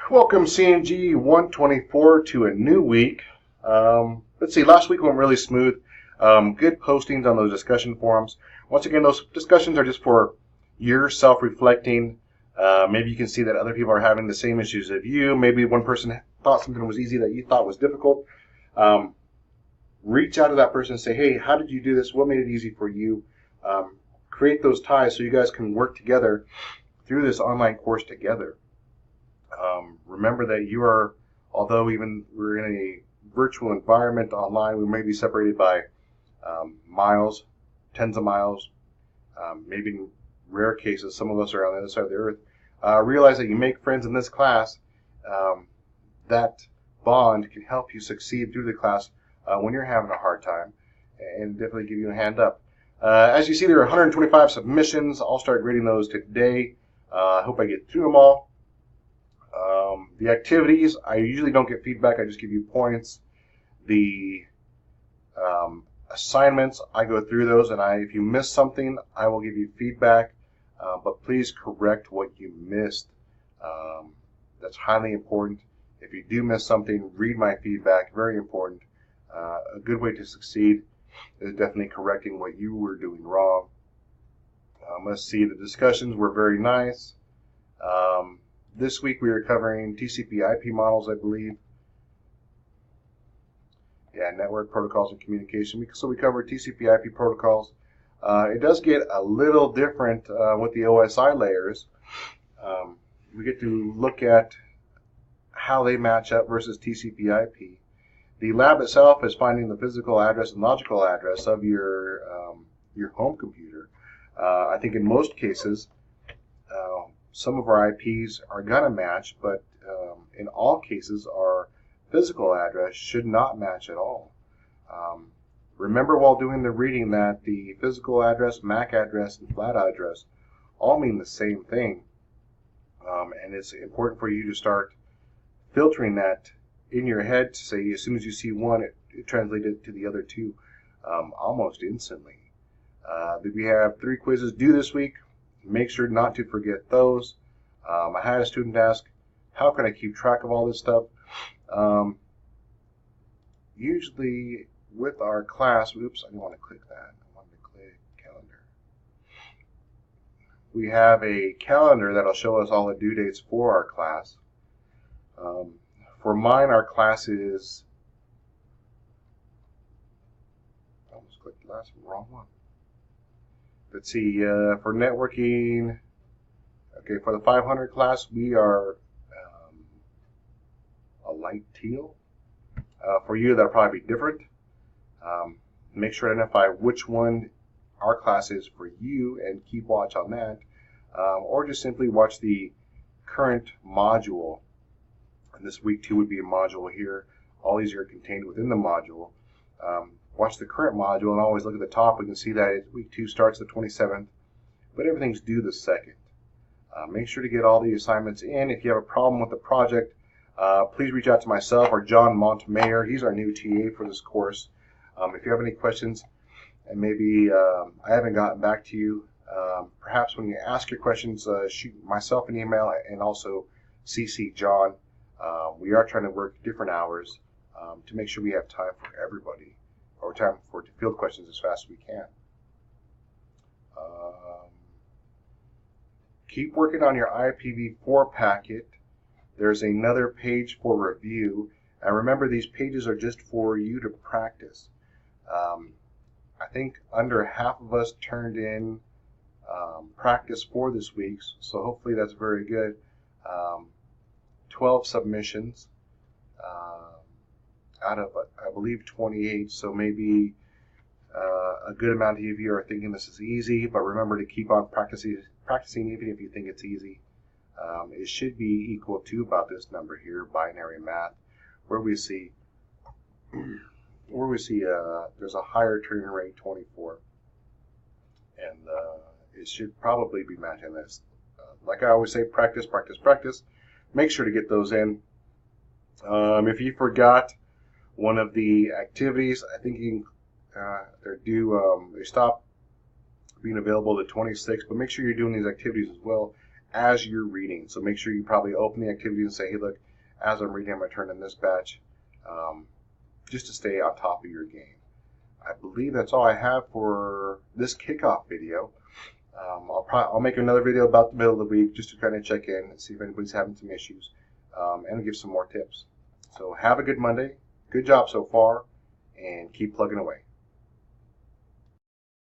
Welcome CNG 124 to a new week. Let's see, last week went really smooth. Good postings on those discussion forums. Once again, those discussions are just for your self-reflecting. Maybe you can see that other people are having the same issues as you. Maybe one person thought something was easy that you thought was difficult. Reach out to that person and say, hey, how did you do this? What made it easy for you? Create those ties so you guys can work together through this online course together. Remember that you are, although even we're in a virtual environment online, we may be separated by miles, tens of miles, maybe in rare cases, some of us are on the other side of the earth. Realize that you make friends in this class. That bond can help you succeed through the class when you're having a hard time, and definitely give you a hand up. As you see, there are 125 submissions. I'll start grading those today. I hope I get through them all. The activities, I usually don't get feedback. I just give you points. The assignments, I go through those, and if you miss something, I will give you feedback. But please correct what you missed. That's highly important. If you do miss something, read my feedback. Very important. A good way to succeed is definitely correcting what you were doing wrong. Let's see, the discussions were very nice. This week we are covering TCP/IP models, I believe. Yeah, network protocols and communication. So we covered TCP/IP protocols. It does get a little different with the OSI layers. We get to look at how they match up versus TCP/IP. The lab itself is finding the physical address and logical address of your home computer. I think in most cases, some of our IPs are going to match, but in all cases, our physical address should not match at all. Remember while doing the reading that the physical address, MAC address, and flat address all mean the same thing. And it's important for you to start filtering that in your head to say as soon as you see one, it translates it to the other two almost instantly. We have 3 quizzes due this week. Make sure not to forget those. I had a student ask, how can I keep track of all this stuff? Usually with our class, oops, I didn't want to click that. I wanted to click calendar. We have a calendar that'll show us all the due dates for our class. For mine, our class is, I almost clicked the wrong one. Let's see, for networking, okay, for the 500 class, we are a light teal. For you, that'll probably be different. Make sure to identify which one our class is for you and keep watch on that. Or just simply watch the current module. And this week 2 would be a module here. All these are contained within the module. Watch the current module and always look at the top. We can see that week 2 starts the 27th, but everything's due the 2nd. Make sure to get all the assignments in. If you have a problem with the project, please reach out to myself or John Montemayor. He's our new TA for this course. If you have any questions and maybe I haven't gotten back to you, perhaps when you ask your questions, shoot myself an email and also CC John. We are trying to work different hours to make sure we have time for everybody, or time to field questions as fast as we can. Keep working on your IPv4 packet. There's another page for review. And remember, these pages are just for you to practice. I think under half of us turned in practice for this week, so hopefully that's very good. 12 submissions out of, I believe, 28, so maybe a good amount of you are thinking this is easy, but remember to keep on practicing even if you think it's easy. It should be equal to about this number here, binary math, where we see there's a higher turn rate, 24, and it should probably be matching this. Like I always say, practice, practice, practice. Make sure to get those in. If you forgot one of the activities, I think you can, they're due. They stop being available the 26th, but make sure you're doing these activities as well. as you're reading. So make sure you probably open the activity and say, hey, look, as I'm reading, I'm going to turn in this batch, just to stay on top of your game. I believe that's all I have for this kickoff video. I'll make another video about the middle of the week just to kind of check in and see if anybody's having some issues, and give some more tips. So have a good Monday. Good job so far, and keep plugging away.